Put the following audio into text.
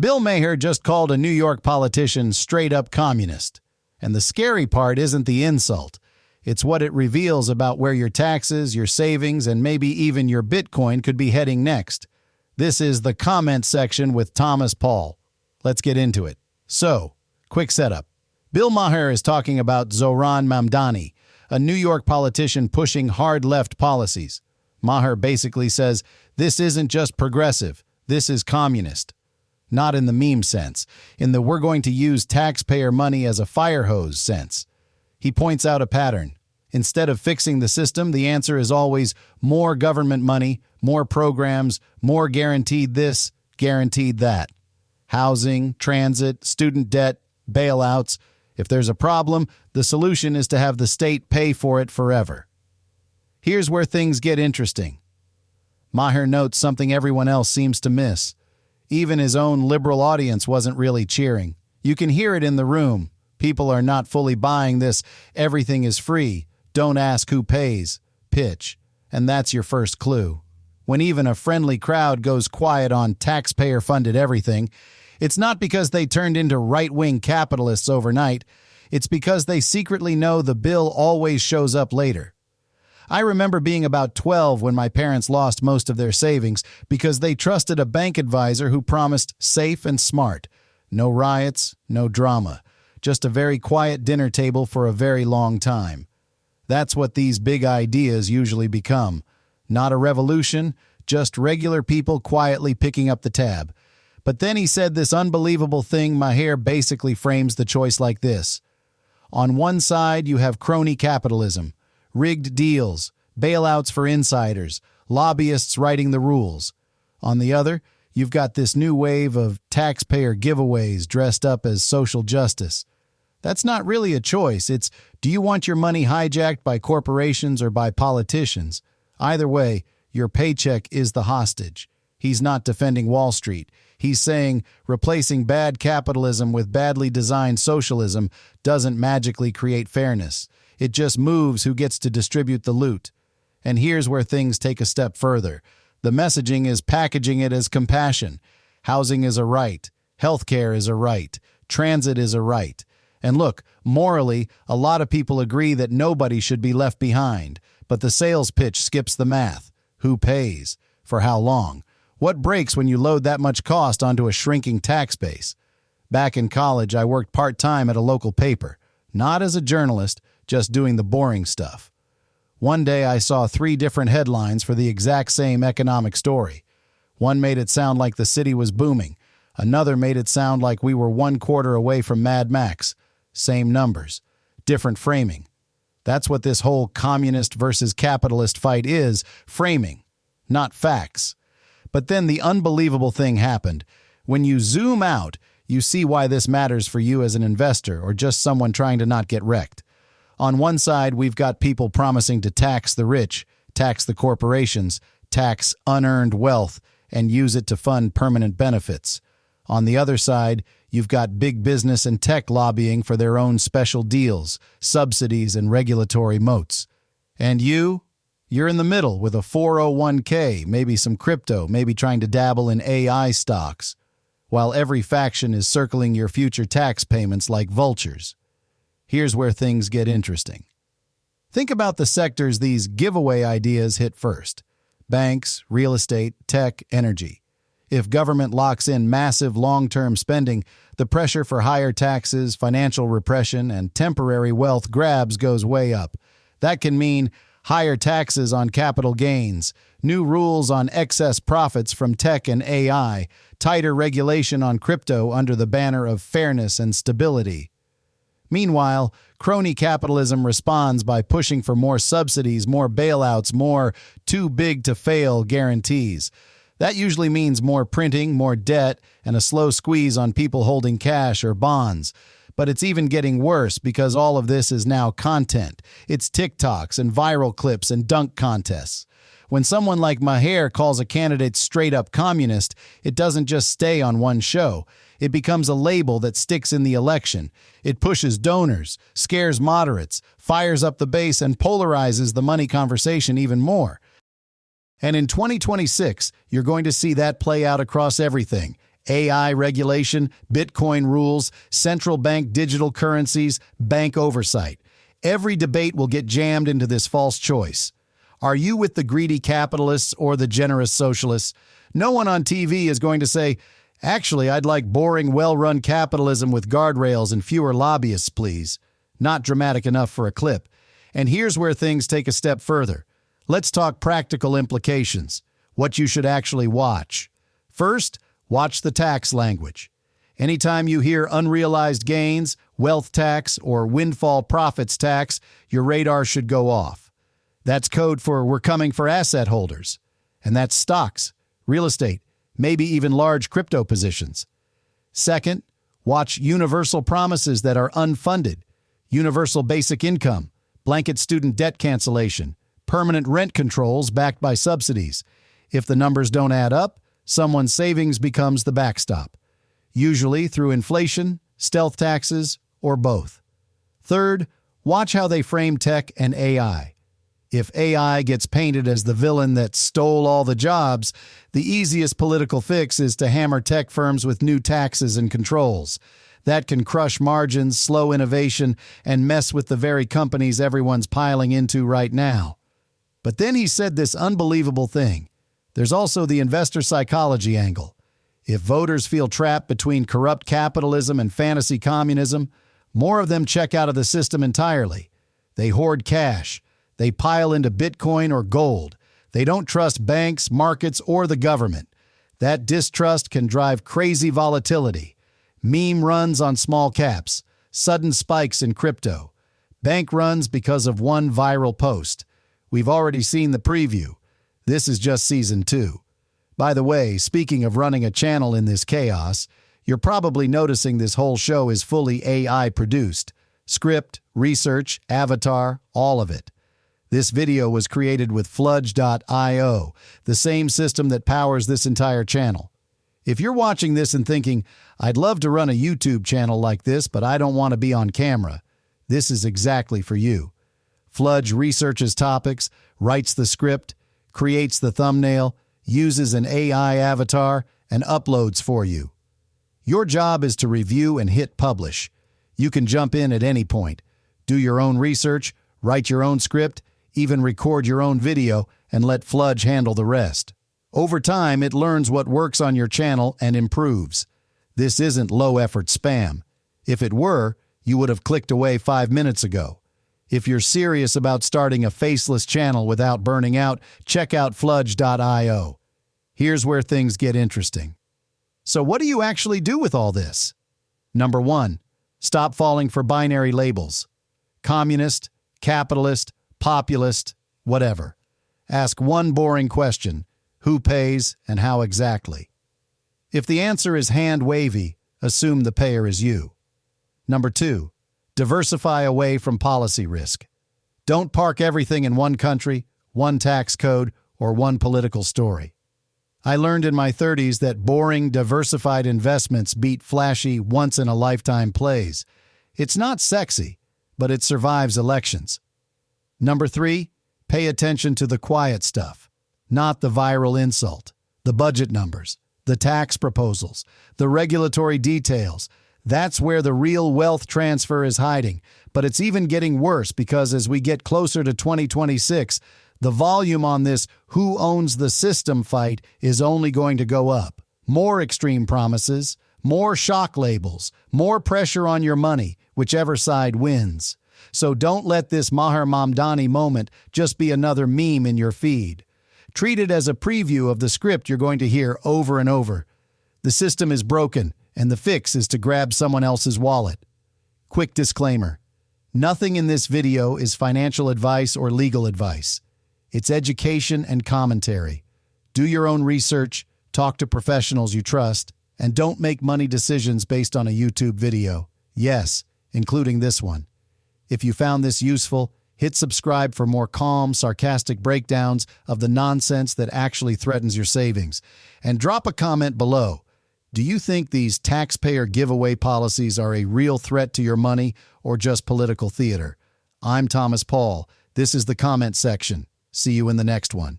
Bill Maher just called a New York politician straight-up communist. And the scary part isn't the insult. It's what it reveals about where your taxes, your savings, and maybe even your Bitcoin could be heading next. This is the comment section with Thomas Paul. Let's get into it. So, quick setup. Bill Maher is talking about Zohran Mamdani, a New York politician pushing hard left policies. Maher basically says, this isn't just progressive, this is communist. Not in the meme sense, in the we're going to use taxpayer money as a fire hose sense. He points out a pattern. Instead of fixing the system, the answer is always more government money, more programs, more guaranteed this, guaranteed that. Housing, transit, student debt, bailouts. If there's a problem, the solution is to have the state pay for it forever. Here's where things get interesting. Maher notes something everyone else seems to miss. Even his own liberal audience wasn't really cheering. You can hear it in the room. People are not fully buying this everything is free, don't ask who pays pitch. And that's your first clue. When even a friendly crowd goes quiet on taxpayer-funded everything, it's not because they turned into right-wing capitalists overnight. It's because they secretly know the bill always shows up later. I remember being about 12 when my parents lost most of their savings because they trusted a bank advisor who promised safe and smart. No riots, no drama. Just a very quiet dinner table for a very long time. That's what these big ideas usually become. Not a revolution, just regular people quietly picking up the tab. But then he said this unbelievable thing. Maher basically frames the choice like this. On one side, you have crony capitalism. Rigged deals, bailouts for insiders, lobbyists writing the rules. On the other, you've got this new wave of taxpayer giveaways dressed up as social justice. That's not really a choice. It's, do you want your money hijacked by corporations or by politicians? Either way, your paycheck is the hostage. He's not defending Wall Street. He's saying replacing bad capitalism with badly designed socialism doesn't magically create fairness. It just moves who gets to distribute the loot. And here's where things take a step further. The messaging is packaging it as compassion. Housing is a right. Healthcare is a right. Transit is a right. And look, morally, a lot of people agree that nobody should be left behind. But the sales pitch skips the math. Who pays? For how long? What breaks when you load that much cost onto a shrinking tax base? Back in college, I worked part-time at a local paper. Not as a journalist, just doing the boring stuff. One day I saw 3 different headlines for the exact same economic story. One made it sound like the city was booming. Another made it sound like we were 1/4 away from Mad Max. Same numbers, different framing. That's what this whole communist versus capitalist fight is, framing, not facts. But then the unbelievable thing happened. When you zoom out, you see why this matters for you as an investor or just someone trying to not get wrecked. On one side, we've got people promising to tax the rich, tax the corporations, tax unearned wealth, and use it to fund permanent benefits. On the other side, you've got big business and tech lobbying for their own special deals, subsidies, and regulatory moats. And you're in the middle with a 401k, maybe some crypto, maybe trying to dabble in AI stocks, while every faction is circling your future tax payments like vultures. Here's where things get interesting. Think about the sectors these giveaway ideas hit first. Banks, real estate, tech, energy. If government locks in massive long-term spending, the pressure for higher taxes, financial repression, and temporary wealth grabs goes way up. That can mean higher taxes on capital gains, new rules on excess profits from tech and AI, tighter regulation on crypto under the banner of fairness and stability. Meanwhile, crony capitalism responds by pushing for more subsidies, more bailouts, more too-big-to-fail guarantees. That usually means more printing, more debt, and a slow squeeze on people holding cash or bonds. But it's even getting worse because all of this is now content. It's TikToks and viral clips and dunk contests. When someone like Maher calls a candidate straight-up communist, it doesn't just stay on one show. It becomes a label that sticks in the election. It pushes donors, scares moderates, fires up the base, and polarizes the money conversation even more. And in 2026, you're going to see that play out across everything. AI regulation, Bitcoin rules, central bank digital currencies, bank oversight. Every debate will get jammed into this false choice. Are you with the greedy capitalists or the generous socialists? No one on TV is going to say, "Actually, I'd like boring, well-run capitalism with guardrails and fewer lobbyists, please." Not dramatic enough for a clip. And here's where things take a step further. Let's talk practical implications, what you should actually watch. First, watch the tax language. Anytime you hear unrealized gains, wealth tax, or windfall profits tax, your radar should go off. That's code for "we're coming for asset holders." And that's stocks, real estate, maybe even large crypto positions. Second, watch universal promises that are unfunded. Universal basic income, blanket student debt cancellation, permanent rent controls backed by subsidies. If the numbers don't add up, someone's savings becomes the backstop, usually through inflation, stealth taxes, or both. Third, watch how they frame tech and AI. If AI gets painted as the villain that stole all the jobs, the easiest political fix is to hammer tech firms with new taxes and controls. That can crush margins, slow innovation, and mess with the very companies everyone's piling into right now. But then he said this unbelievable thing. There's also the investor psychology angle. If voters feel trapped between corrupt capitalism and fantasy communism, more of them check out of the system entirely. They hoard cash. They pile into Bitcoin or gold. They don't trust banks, markets, or the government. That distrust can drive crazy volatility. Meme runs on small caps, sudden spikes in crypto, bank runs because of one viral post. We've already seen the preview. This is just season 2. By the way, speaking of running a channel in this chaos, you're probably noticing this whole show is fully AI produced. Script, research, avatar, all of it. This video was created with Fludge.io, the same system that powers this entire channel. If you're watching this and thinking, "I'd love to run a YouTube channel like this, but I don't want to be on camera," this is exactly for you. Fludge researches topics, writes the script, creates the thumbnail, uses an AI avatar, and uploads for you. Your job is to review and hit publish. You can jump in at any point, do your own research, write your own script, even record your own video, and let Fludge handle the rest. Over time, it learns what works on your channel and improves. This isn't low-effort spam. If it were, you would have clicked away 5 minutes ago. If you're serious about starting a faceless channel without burning out, check out Fludge.io. Here's where things get interesting. So what do you actually do with all this? Number 1, stop falling for binary labels. Communist, capitalist, populist, whatever. Ask one boring question: who pays and how exactly? If the answer is hand-wavy, assume the payer is you. Number 2, diversify away from policy risk. Don't park everything in one country, one tax code, or one political story. I learned in my 30s that boring, diversified investments beat flashy, once-in-a-lifetime plays. It's not sexy, but it survives elections. Number 3, pay attention to the quiet stuff, not the viral insult, the budget numbers, the tax proposals, the regulatory details. That's where the real wealth transfer is hiding. But it's even getting worse because as we get closer to 2026, the volume on this "who owns the system" fight is only going to go up. More extreme promises, more shock labels, more pressure on your money, whichever side wins. So don't let this Maher Mamdani moment just be another meme in your feed. Treat it as a preview of the script you're going to hear over and over. The system is broken, and the fix is to grab someone else's wallet. Quick disclaimer: nothing in this video is financial advice or legal advice. It's education and commentary. Do your own research, talk to professionals you trust, and don't make money decisions based on a YouTube video. Yes, including this one. If you found this useful, hit subscribe for more calm, sarcastic breakdowns of the nonsense that actually threatens your savings. And drop a comment below. Do you think these taxpayer giveaway policies are a real threat to your money or just political theater? I'm Thomas Paul. This is the comment section. See you in the next one.